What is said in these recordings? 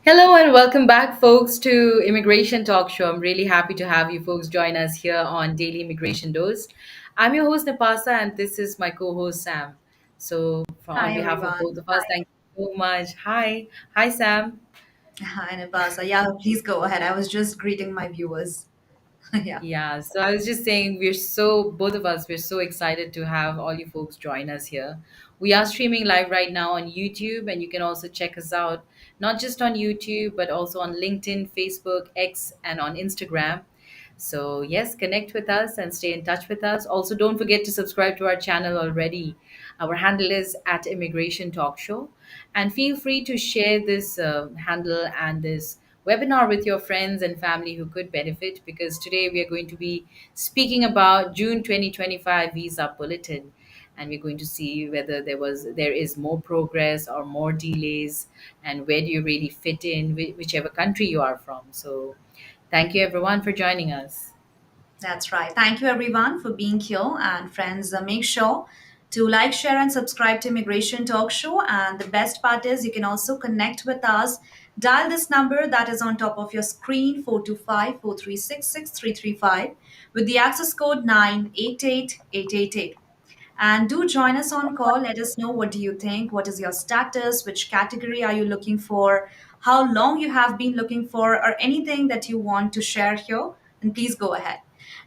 Hello and welcome back, folks, to Immigration Talk Show. I'm really happy to have you folks join us here on Daily Immigration Dose. I'm your host, Napasa, and this is my co host, Sam. On Hi behalf of both everyone. of us, thank you so much. Hi. Hi, Sam. Hi Nabasa. Yeah, please go ahead. I was just greeting my viewers. Yeah, Yeah, so I was just saying, both of us, we're so excited to have all you folks join us here. We are streaming live right now on YouTube, and you can also check us out, not just on YouTube, but also on LinkedIn, Facebook, X, and on Instagram. So, yes, connect with us and stay in touch with us. Also, don't forget to subscribe to our channel already. Our handle is at Immigration Talk Show. And feel free to share this handle and this webinar with your friends and family who could benefit because today we are going to be speaking about June 2025 Visa Bulletin, and we're going to see whether there is more progress or more delays, and where do you really fit in, whichever country you are from. So thank you everyone for joining us. that's right. Thank you everyone for being here. And friends, make sure to like, share, and subscribe to Immigration Talk Show. And the best part is you can also connect with us. Dial this number that is on top of your screen 425 436 6335 with the access code 988888. And do join us on call. Let us know what do you think, what is your status, which category are you looking for, how long you have been looking for, or anything that you want to share here. And please go ahead.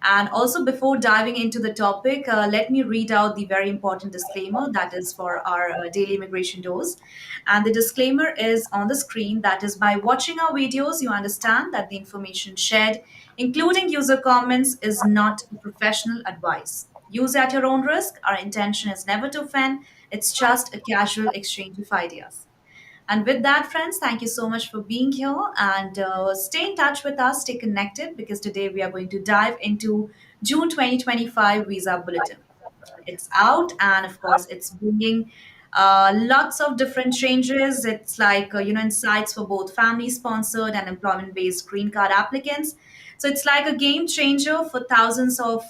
And also, before diving into the topic, let me read out the very important disclaimer that is for our daily immigration dose. And the disclaimer is on the screen that is by watching our videos, you understand that the information shared, including user comments, is not professional advice. Use at your own risk. Our intention is never to offend, it's just a casual exchange of ideas. And with that, friends, thank you so much for being here and stay in touch with us, stay connected because today we are going to dive into June 2025 Visa Bulletin. It's out, and of course, it's bringing lots of different changes. It's like, insights for both family sponsored and employment based green card applicants. So it's like a game changer for thousands of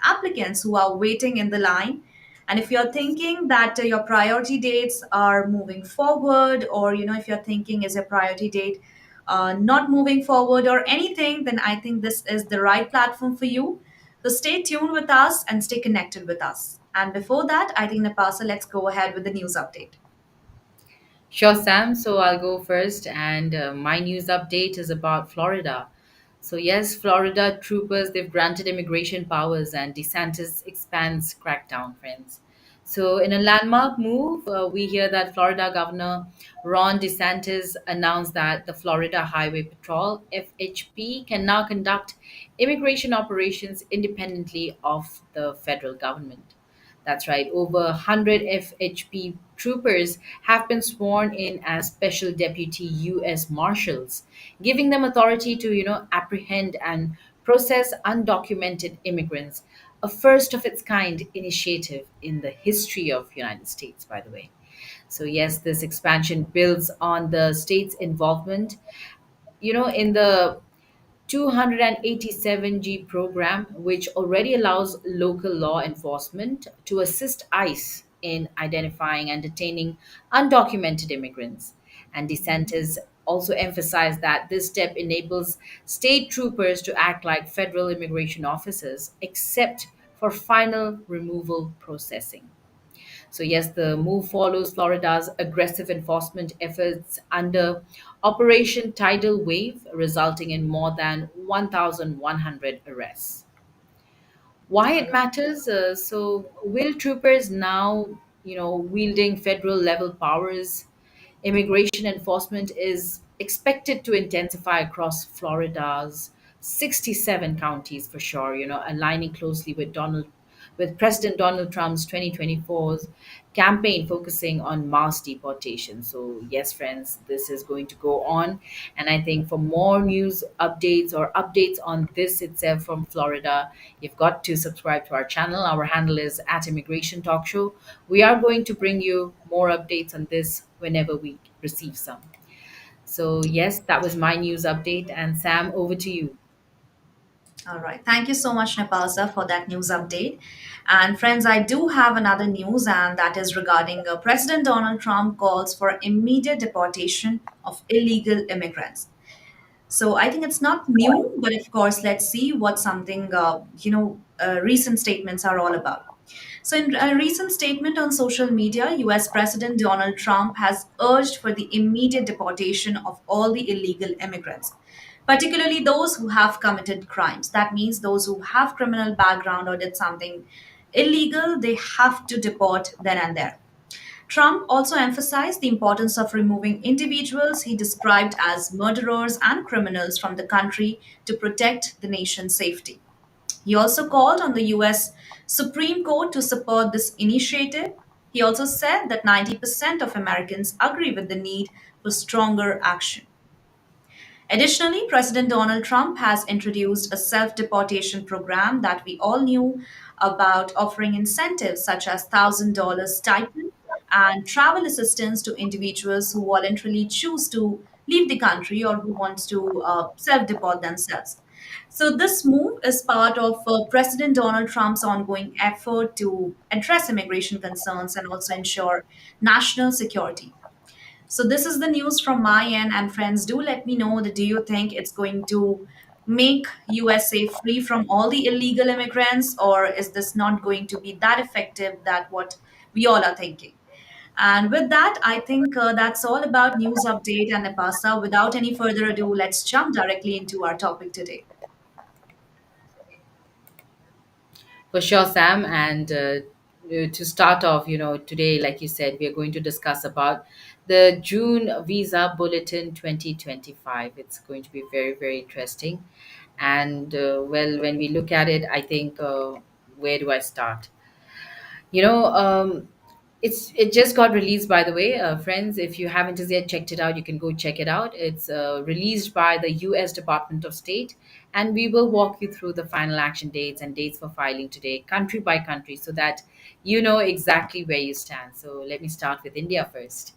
applicants who are waiting in the line. And if you're thinking that your priority dates are moving forward, or if you're thinking is your priority date not moving forward or anything, then I think this is the right platform for you. So stay tuned with us and stay connected with us. And before that, I think Napasa, let's go ahead with the news update. Sure, Sam. So I'll go first. And my news update is about Florida. So, yes, Florida troopers, they've granted immigration powers and DeSantis expands crackdown, friends. So, in a landmark move, we hear that Florida Governor Ron DeSantis announced that the Florida Highway Patrol, FHP, can now conduct immigration operations independently of the federal government. That's right. Over 100 FHP troopers have been sworn in as special deputy U.S. Marshals, giving them authority to, apprehend and process undocumented immigrants, a first of its kind initiative in the history of United States, by the way. So yes, this expansion builds on the state's involvement, in the 287G program, which already allows local law enforcement to assist ICE in identifying and detaining undocumented immigrants. And DeSantis also emphasized that this step enables state troopers to act like federal immigration officers, except for final removal processing. So, yes, the move follows Florida's aggressive enforcement efforts under Operation Tidal Wave, resulting in more than 1,100 arrests. Why it Correct. matters? Will troopers now, wielding federal level powers, immigration enforcement is expected to intensify across Florida's 67 counties for sure, aligning closely with President Donald Trump's 2024's campaign focusing on mass deportation. So, yes, friends, this is going to go on. And I think for more news updates or updates on this itself from Florida, you've got to subscribe to our channel. Our handle is at Immigration Talk Show. We are going to bring you more updates on this whenever we receive some. So, yes, that was my news update. And Sam, over to you. All right. Thank you so much, Nepalsa, for that news update. And friends, I do have another news, and that is regarding President Donald Trump calls for immediate deportation of illegal immigrants. So I think it's not new, but of course, let's see what something recent statements are all about. So, in a recent statement on social media, US President Donald Trump has urged for the immediate deportation of all the illegal immigrants, particularly those who have committed crimes. That means those who have criminal background or did something illegal, they have to deport then and there. Trump also emphasized the importance of removing individuals he described as murderers and criminals from the country to protect the nation's safety. He also called on the US Supreme Court to support this initiative. He also said that 90% of Americans agree with the need for stronger action. Additionally, President Donald Trump has introduced a self deportation program that we all knew about, offering incentives such as $1,000 stipend and travel assistance to individuals who voluntarily choose to leave the country or who want to self deport themselves. So, this move is part of President Donald Trump's ongoing effort to address immigration concerns and also ensure national security. So this is the news from my end, and friends, do let me know that do you think it's going to make USA free from all the illegal immigrants, or is this not going to be that effective that what we all are thinking? And with that, I think that's all about news update and Nepasa. Without any further ado, let's jump directly into our topic today. For sure, Sam. And to start off, today, like you said, we are going to discuss about the June Visa Bulletin 2025. It's going to be very, very interesting. And well, when we look at it, I think, where do I start? You know, it just got released, by the way, friends. If you haven't as yet checked it out, you can go check it out. It's released by the U.S. Department of State, and we will walk you through the final action dates and dates for filing today, country by country, so that you know exactly where you stand. So let me start with India first.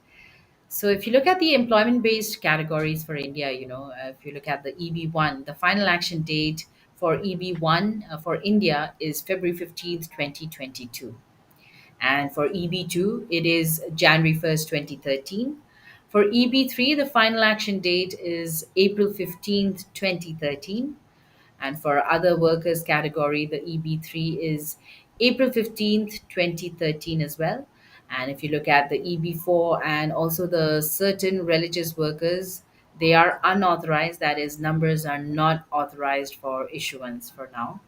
So if you look at the employment-based categories for India, if you look at the EB1, the final action date for EB1 for India is February 15th, 2022. And for EB2, it is January 1st, 2013. For EB3, the final action date is April 15th, 2013. And for other workers category, the EB3 is April 15th, 2013 as well. And if you look at the EB4 and also the certain religious workers, they are unauthorized. That is, numbers are not authorized for issuance for now.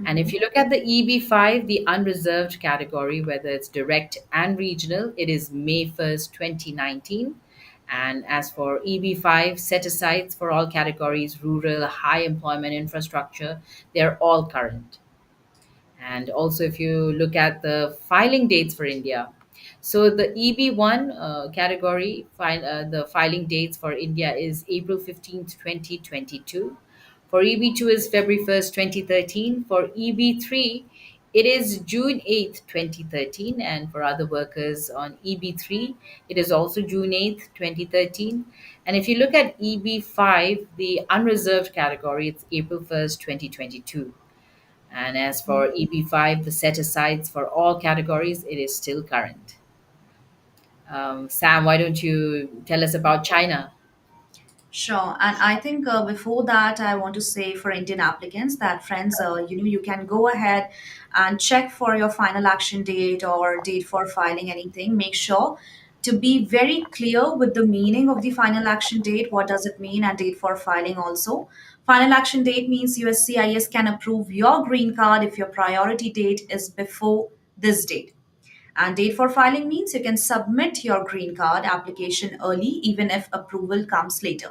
And if Mhm. you look at the EB5, the unreserved category, whether it's direct and regional, it is May 1st, 2019. And as for EB5, set asides for all categories, rural, high employment infrastructure, they're all current. And also, if you look at the filing dates for India, so the EB1 category, the filing dates for India is April 15th, 2022. For EB2 is February 1st, 2013. For EB3, it is June 8th, 2013. And for other workers on EB3, it is also June 8th, 2013. And if you look at EB5, the unreserved category, it's April 1st, 2022. And as for EB5, the set asides for all categories, it is still current. Sam, why don't you tell us about China? Sure. And I think before that, I want to say for Indian applicants that friends, you can go ahead and check for your final action date or date for filing anything. Make sure to be very clear with the meaning of the final action date. What does it mean? And date for filing also. Final action date means USCIS can approve your green card if your priority date is before this date. And date for filing means you can submit your green card application early, even if approval comes later.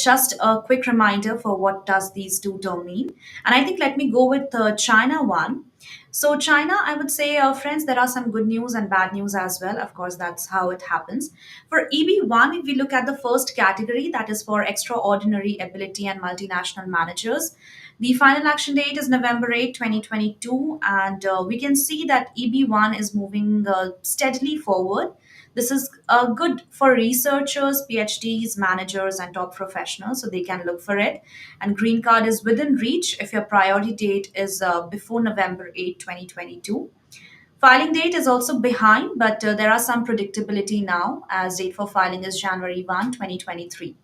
Just a quick reminder for what does these two terms mean. And I think let me go with China one. So China, I would say, friends, there are some good news and bad news as well. Of course, that's how it happens. For EB1, if we look at the first category, that is for extraordinary ability and multinational managers, the final action date is November 8, 2022, and we can see that EB1 is moving steadily forward. This is good for researchers, PhDs, managers, and top professionals, so they can look for it. And green card is within reach if your priority date is before November 8, 2022. Filing date is also behind, but there are some predictability now, as date for filing is January 1, 2023.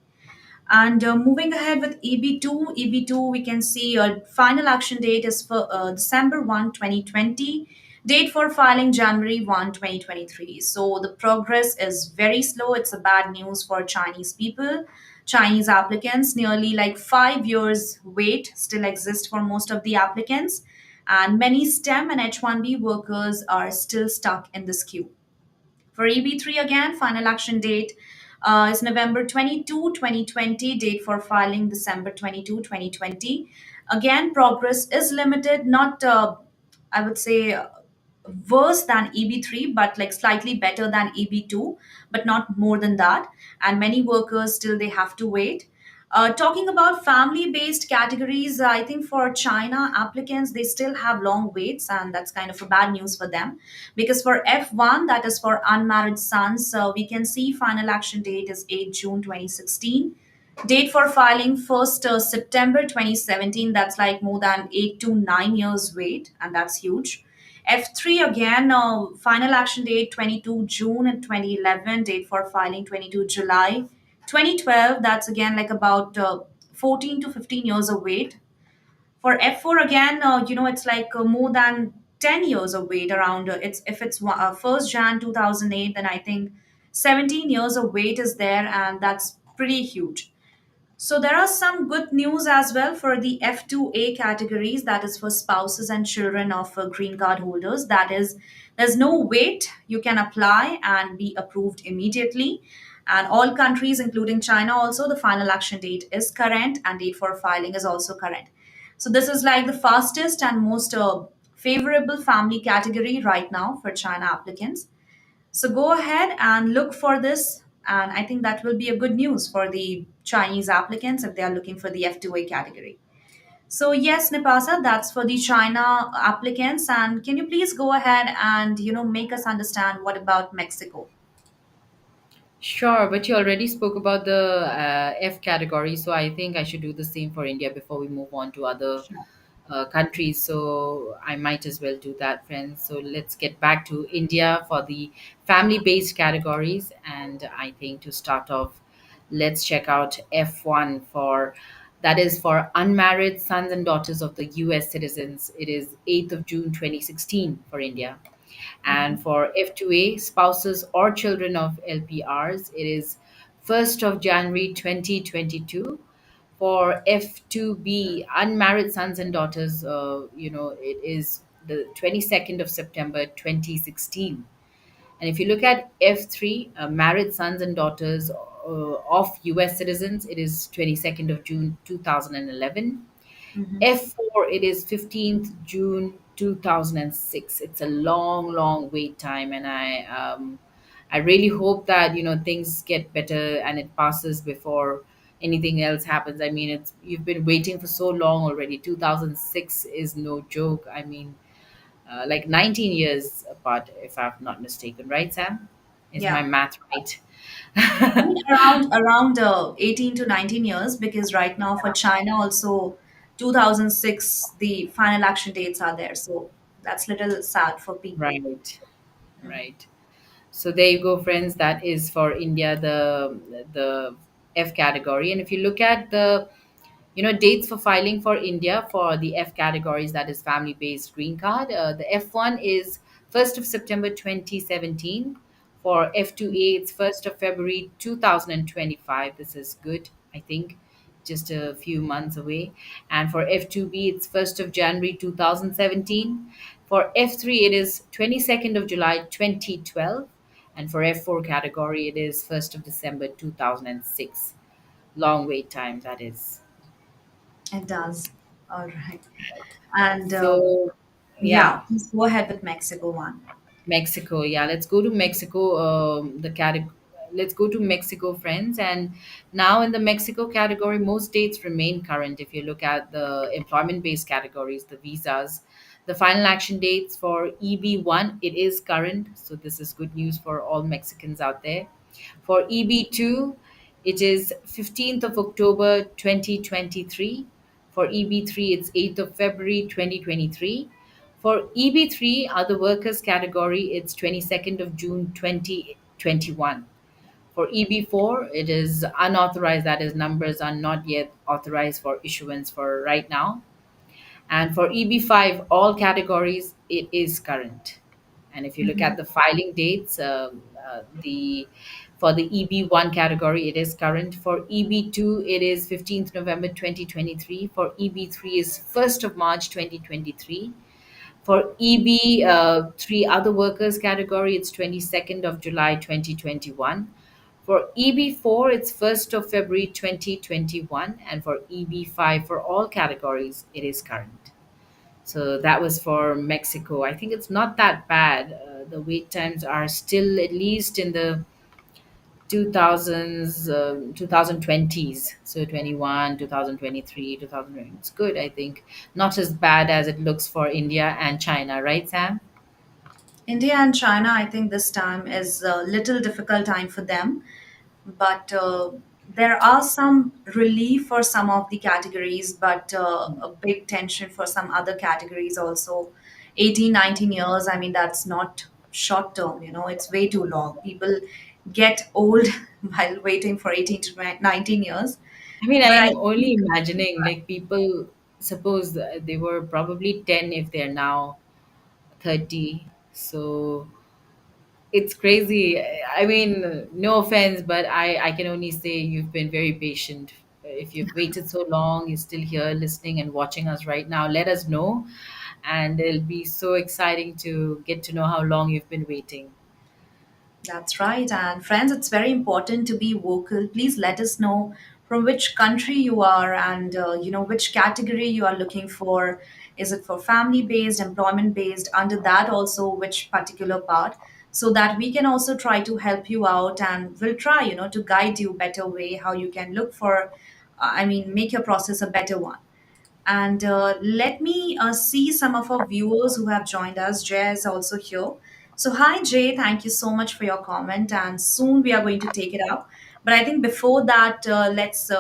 And moving ahead with EB2, we can see a final action date is for December 1, 2020. Date for filing January 1, 2023. So the progress is very slow. It's a bad news for Chinese people, Chinese applicants. Nearly like 5 years wait still exists for most of the applicants. And many STEM and H1B workers are still stuck in this queue. For EB3 again, final action date is November 22, 2020. Date for filing December 22, 2020. Again, progress is limited, not, I would say, worse than EB3, but like slightly better than EB2, but not more than that. And many workers still they have to wait. Talking about family-based categories, I think for China applicants they still have long waits, and that's kind of a bad news for them. Because for F1, that is for unmarried sons, we can see final action date is 8 June 2016. Date for filing 1st September 2017. That's like more than 8 to 9 years wait, and that's huge. F3 again, final action date 22 June and 2011, date for filing 22 July 2012. That's again like about 14 to 15 years of wait. For F4 again, it's like more than 10 years of wait around. It's if it's 1st Jan 2008, then I think 17 years of wait is there, and that's pretty huge. So there are some good news as well for the F2A categories, that is for spouses and children of green card holders. That is, there's no wait. You can apply and be approved immediately. And all countries, including China, also the final action date is current and date for filing is also current. So this is like the fastest and most favorable family category right now for China applicants. So go ahead and look for this. And I think that will be a good news for the Chinese applicants if they are looking for the F2A category. So yes, Nipasa, that's for the China applicants. And can you please go ahead and make us understand what about Mexico? Sure, but you already spoke about the F category, so I think I should do the same for India before we move on to other Sure. countries. So I might as well do that, friends. So let's get back to India for the family based categories. And I think to start off, let's check out F1 for that is for unmarried sons and daughters of the US citizens. It is 8th of June 2016 for India. And Mhm. for F2A, spouses or children of LPRs, it is 1st of January 2022. For F2B, unmarried sons and daughters, it is the 22nd of September 2016. And if you look at F3, married sons and daughters of US citizens, it is 22nd of June 2011. Mhm. F4, it is 15th June 2006. It's a long, long wait time, and I really hope that things get better and it passes before anything else happens. I mean, it's you've been waiting for so long already. 2006 is no joke. I mean, like 19 years apart, if I'm not mistaken, right, Sam? Is my Yeah. math right? I mean, around 18 to 19 years, because right now for China also 2006 the final action dates are there. So that's little sad for people. Right, right. So there you go, friends. That is for India, the F category. And if you look at the dates for filing for India for the F categories, that is family based green card. The F1 is 1st of September 2017. For F2A, it's 1st of February 2025. This is good, I think, just a few months away. And for F2B, it's 1st of January 2017. For F3, it is 22nd of July 2012. And for F4 category, it is 1st of December 2006. Long wait time, that is. It does. All right. And So, yeah, yeah, please go ahead with Mexico one. Mexico. Yeah, let's go to Mexico. Let's go to Mexico, friends. And now in the Mexico category, most dates remain current. If you look at the employment-based categories, the visas, The final action dates for EB1, it is current, so this is good news for all Mexicans out there. For EB2, it is 15th of October 2023. For EB3, it's 8th of February 2023. For EB3, other workers category, it's 22nd of June 2021. For EB4, it is unauthorized, that is, numbers are not yet authorized for issuance for right now. And for EB5, all categories, it is current. And if you look Mhm. at the filing dates, the for the EB1 category, it is current. For EB2, it is 15th November 2023. For EB3 is 1st of March 2023. For EB3 other workers category, it's 22nd of July 2021. For EB4, it's 1st of February 2021. And for EB5, for all categories, it is current. So that was for Mexico. I think it's not that bad. The wait times are still at least in the 2000s, 2020s. So 21, 2023, 2020. It's good, I think. Not as bad as it looks for India and China, right, Sam? India and China, I think this time is a little difficult time for them, but there are some relief for some of the categories, but a big tension for some other categories also. 18, 19 years, I mean, that's not short term, it's way too long. People get old while waiting for 18 to 19 years. I mean, But I I'm only think imagining like people, suppose they were probably 10 if they're now 30. So it's crazy. I mean, no offense, but I can only say you've been very patient. If you've waited so long, you're still here listening and watching us right now, let us know. And it'll be so exciting to get to know how long you've been waiting. that's right. And friends, it's very important to be vocal. Please let us know from which country you are and which category you are looking for. Is it for family based, employment based? Under that also which particular part, so that we can also try to help you out and we'll try to guide you better way how you can look for I mean make your process a better one. And let me see some of our viewers who have joined us. Jay is also here. So, hi, Jay. Thank you so much for your comment. And soon we are going to take it out. But I think before that, let's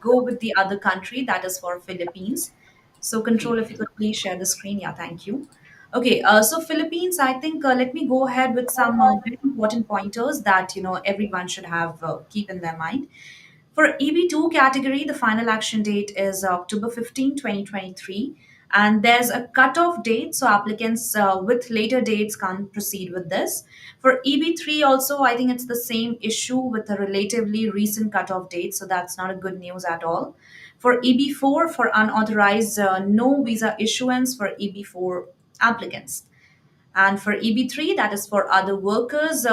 go with the other country that is for Philippines. So, Control, if you Philippines. could please share the screen. Yeah, thank you. Okay, so Philippines, I think let me go ahead with some very important pointers that everyone should have keep in their mind. For EB2 category, the final action date is October 15, 2023. And there's a cutoff date, so applicants with later dates can't proceed with this. For EB3, also, I think it's the same issue with a relatively recent cutoff date, so that's not a good news at all. For EB4, for unauthorized, no visa issuance for EB4 applicants. And for EB3, that is for other workers,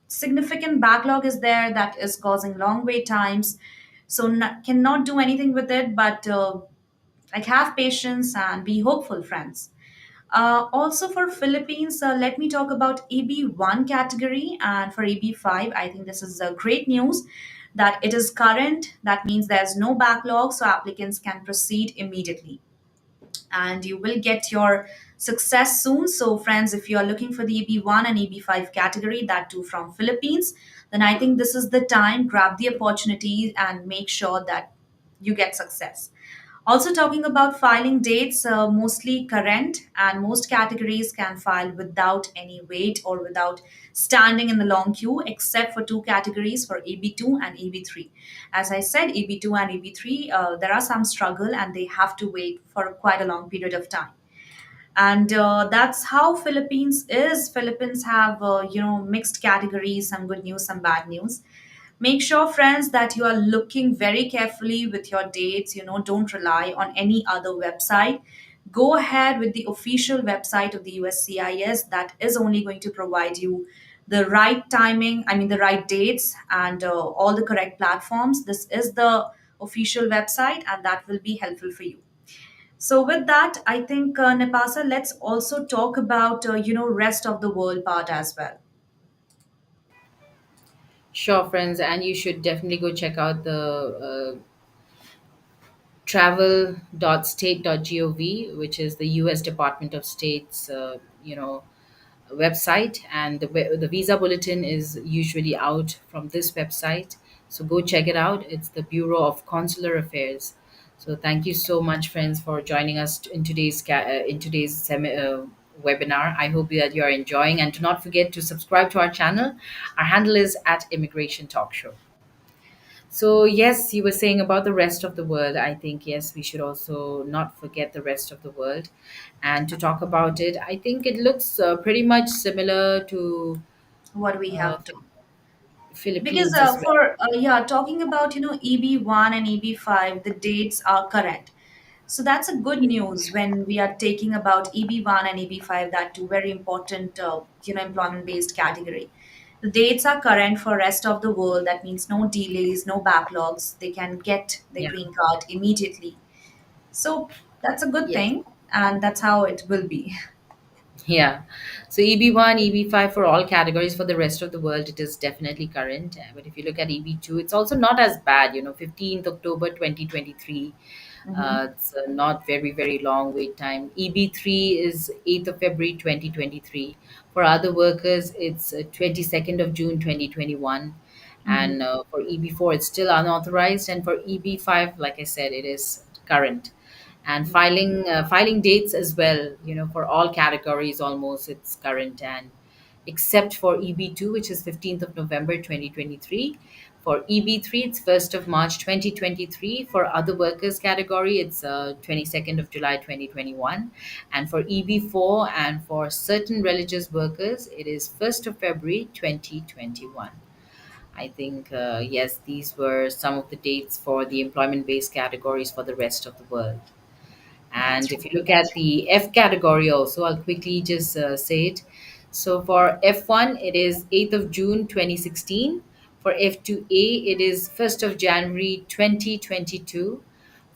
significant backlog is there that is causing long wait times. So cannot do anything with it, but like have patience and be hopeful, friends. Also for Philippines, let me talk about EB1 category and for EB5. I think this is great news that it is current. That means there's no backlog, so applicants can proceed immediately and you will get your success soon. So, friends, if you are looking for the EB1 and EB5 category, that too from Philippines, then I think this is the time. Grab the opportunity and make sure that you get success. Also, talking about filing dates, mostly current, and most categories can file without any wait or without standing in the long queue, except for two categories for EB2 and EB3. As I said, EB2 and EB3, there are some struggle and they have to wait for quite a long period of time. And that's how Philippines have mixed categories, some good news, some bad news. Make sure, friends, that you are looking very carefully with your dates. Don't rely on any other website. Go ahead with the official website of the USCIS. That is only going to provide you the right timing, I mean, the right dates and all the correct platforms. This is the official website, and that will be helpful for you. So, with that, I think, Nepasa, let's also talk about, rest of the world part as well. Sure, friends, and you should definitely go check out the travel.state.gov, which is the US Department of State's website, and the Visa Bulletin is usually out from this website. So go check it out. It's the Bureau of Consular Affairs. So thank you so much, friends, for joining us in today's webinar. I hope that you are enjoying, and do not forget to subscribe to our channel. Our handle is at Immigration Talk Show. So, yes, you were saying about the rest of the world. I think, yes, we should also not forget the rest of the world. And to talk about it, I think it looks pretty much similar to What we have the to. Because Philippines as well. for yeah, talking about EB1 and EB5, the dates are current. So that's a good news when we are taking about EB1 and EB5, that two very important employment based category. The dates are current for rest of the world. That means no delays, no backlogs. They can get their Yeah. green card immediately. So that's a good Yes. thing, and that's how it will be. Yeah. So EB1, EB5 for all categories. For the rest of the world, it is definitely current. But if you look at EB2, it's also not as bad. 15th October 2023. Hmm. It's not very, very long wait time. EB3 is 8th of February 2023. For other workers, it's 22nd of June 2021. Hmm. And for EB4, it's still unauthorized. And for EB5, like I said, it is current. And filing dates as well, for all categories almost it's current, and except for EB2, which is 15th of November 2023. For EB3, it's 1st of March 2023. For other workers category, it's 22nd of July 2021. And for EB4 and for certain religious workers, it is 1st of February 2021. I think, yes, these were some of the dates for the employment based categories for the rest of the world. And That's if you look at the F category also, I'll quickly just say it. So for F1, it is 8th of June 2016. For F2A, it is 1st of January 2022.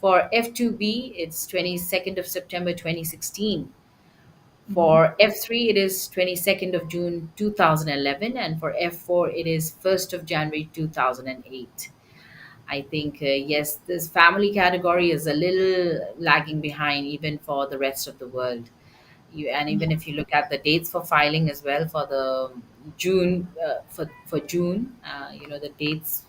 For F2B, it's 22nd of September 2016. right. For F3, it is 22nd of June 2011. And for F4, it is 1st of January 2008. I think, yes, this family category is a little lagging behind even for the rest of the world. And even if you look at the dates for filing as well for the June, for June, the dates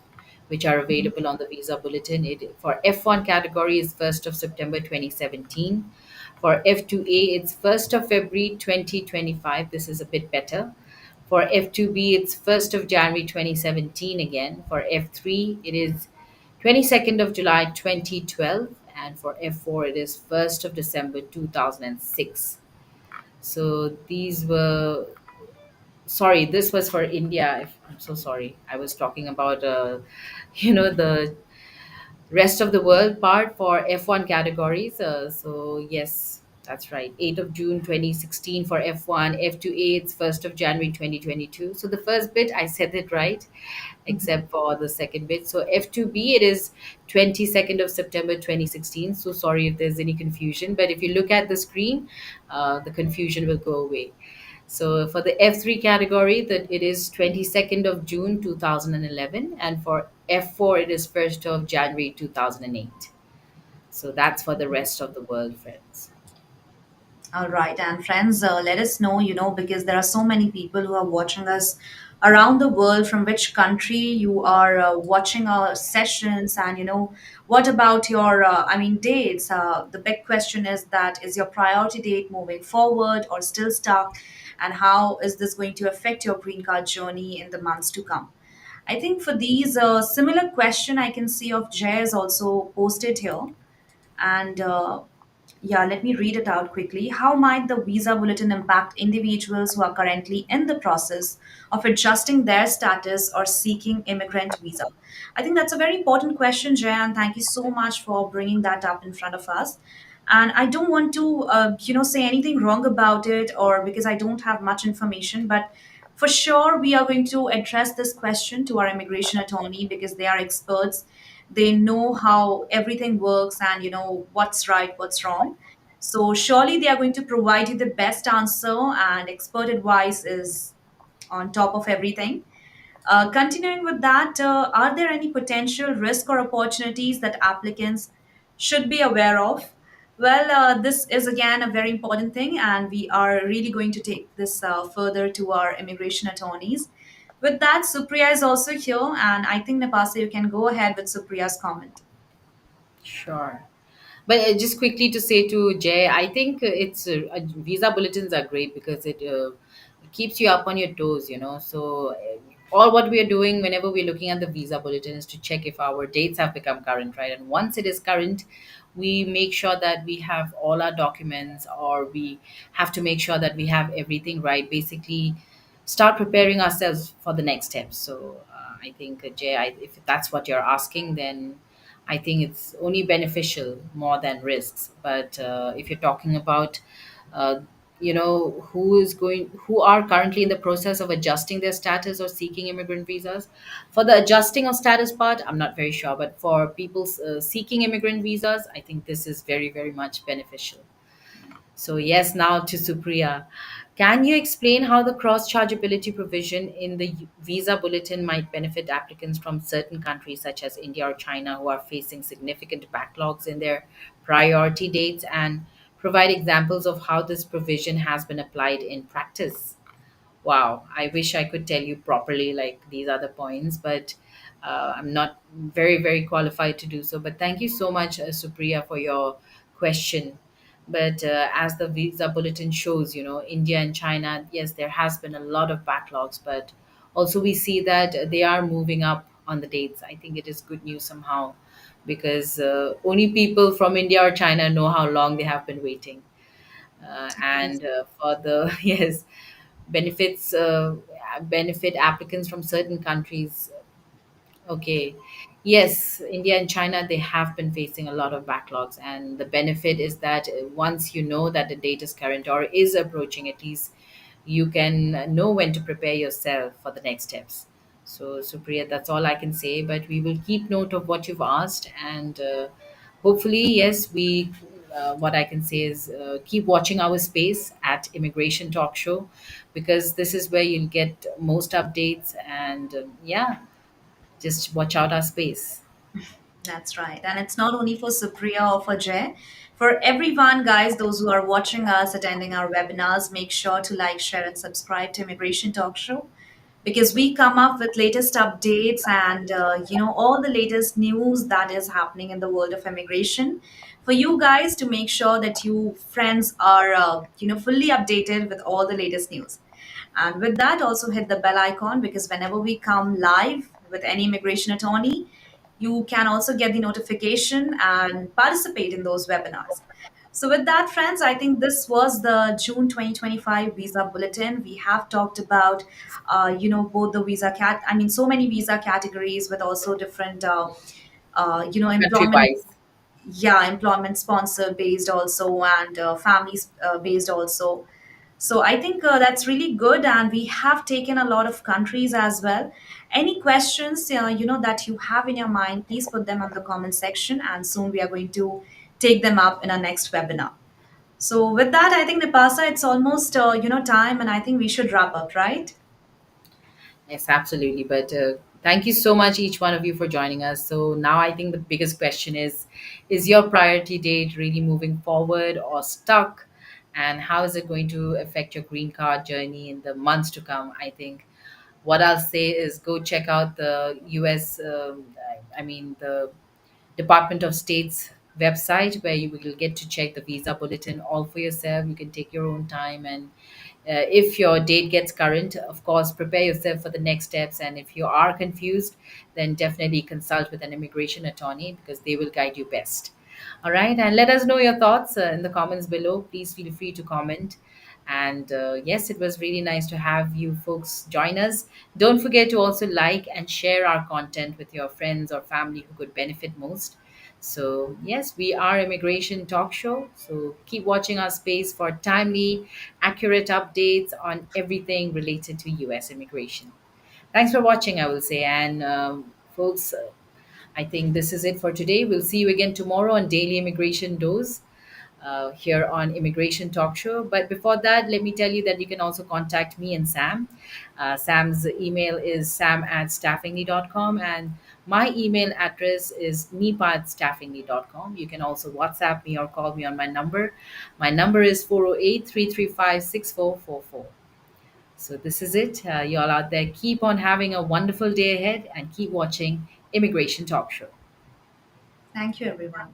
which are Mhm. available on the Visa Bulletin. It for F1 category is 1st of September 2017. For F2A, it's 1st of February 2025. This is a bit better. For F2B, it's 1st of January 2017 again. For F3, it is 22nd of July 2012. And for F4, it is 1st of December 2006. So these were, sorry, this was for India. I'm so sorry. I was talking about, the rest of the world part for F1 categories. So yes, that's right. 8th of June 2016 for F1, F2A it's 1st of January 2022. So the first bit I said it right, except for the second bit. So F2B it is 22nd of September 2016. So sorry if there's any confusion, but if you look at the screen, the confusion will go away. So for the F3 category, that it is 22nd of June 2011, and for F4 it is 1st of January 2008. So that's for the rest of the world, friends. All right, and friends, let us know, because there are so many people who are watching us around the world, from which country you are watching our sessions, and what about your, dates? The big question is that is your priority date moving forward or still stuck, and how is this going to affect your green card journey in the months to come? I think for these similar question, I can see of Jay is also posted here, and yeah, let me read it out quickly. How might the visa bulletin impact individuals who are currently in the process of adjusting their status or seeking immigrant visa? I think that's a very important question, Jay, and thank you so much for bringing that up in front of us. And I don't want to, say anything wrong about it, or because I don't have much information, but for sure we are going to address this question to our immigration attorney because they are experts. They know how everything works and what's right, what's wrong. So surely they are going to provide you the best answer, and expert advice is on top of everything. Continuing with that, are there any potential risk or opportunities that applicants should be aware of? Well, this is again a very important thing, and we are really going to take this further to our immigration attorneys. With that, Supriya is also here, and I think Napasa, you can go ahead with Supriya's comment. Sure. But just quickly to say to Jay, I think visa bulletins are great because it keeps you up on your toes, So all what we are doing whenever we're looking at the visa bulletin is to check if our dates have become current, right? And once it is current, we make sure that we have all our documents, or we have to make sure that we have everything right. Basically, start preparing ourselves for the next step. So I think, Jay, if that's what you're asking, then I think it's only beneficial more than risks. But if you're talking about, uh, who are currently in the process of adjusting their status or seeking immigrant visas, for the adjusting of status part, I'm not very sure. But for people seeking immigrant visas, I think this is very, very much beneficial. So, yes, now to Supriya. Can you explain how the cross chargeability provision in the visa bulletin might benefit applicants from certain countries such as India or China who are facing significant backlogs in their priority dates, and provide examples of how this provision has been applied in practice? Wow, I wish I could tell you properly, like these are the points, but I'm not very, very qualified to do so. But thank you so much, Supriya, for your question. But as the visa bulletin shows, India and China, yes, there has been a lot of backlogs, but also we see that they are moving up on the dates. I think it is good news somehow, because only people from India or China know how long they have been waiting. And for the yes, benefits benefit applicants from certain countries. Okay. Yes, India and China, they have been facing a lot of backlogs. And the benefit is that once you know that the date is current or is approaching, at least you can know when to prepare yourself for the next steps. So, Supriya, that's all I can say. But we will keep note of what you've asked. And hopefully, yes, what I can say is keep watching our space at Immigration Talk Show, because this is where you'll get most updates. And yeah, just watch out our space. That's right. And it's not only for Supriya or for Jay. For everyone, guys, those who are watching us, attending our webinars, make sure to like, share, and subscribe to Immigration Talk Show, because we come up with latest updates and all the latest news that is happening in the world of immigration for you guys, to make sure that you friends are fully updated with all the latest news. And with that, also hit the bell icon, because whenever we come live with any immigration attorney, you can also get the notification and participate in those webinars. So, with that, friends, I think this was the June 2025 Visa Bulletin. We have talked about, both the visa I mean, so many visa categories with also different, Country employment, wise. yeah, employment sponsor based also, and families based also. So I think that's really good, and we have taken a lot of countries as well. Any questions that you have in your mind, please put them on the comment section, and soon we are going to take them up in our next webinar. So with that, I think Nipasa, it's almost time, and I think we should wrap up, right? Yes, absolutely. But thank you so much, each one of you, for joining us. So now I think the biggest question is your priority date really moving forward or stuck? And how is it going to affect your green card journey in the months to come? I think what I'll say is go check out the US, I mean, the Department of State's website, where you will get to check the visa bulletin all for yourself. You can take your own time, and if your date gets current, of course, prepare yourself for the next steps. And if you are confused, then definitely consult with an immigration attorney, because they will guide you best. All right, and let us know your thoughts in the comments below. Please feel free to comment. And yes, it was really nice to have you folks join us. Don't forget to also like and share our content with your friends or family who could benefit most. So, yes, we are Immigration Talk Show. So, keep watching our space for timely, accurate updates on everything related to US immigration. Thanks for watching, I will say. And, folks, I think this is it for today. We'll see you again tomorrow on Daily Immigration Dose. here on Immigration Talk Show. But before that, let me tell you that you can also contact me and Sam. Sam's email is sam@staffingly.com, and my email address is nipa@staffingly.com. You can also WhatsApp me or call me on my number. My number is 408-335-6444. So this is it. You all out there, keep on having a wonderful day ahead and keep watching Immigration Talk Show. Thank you, everyone.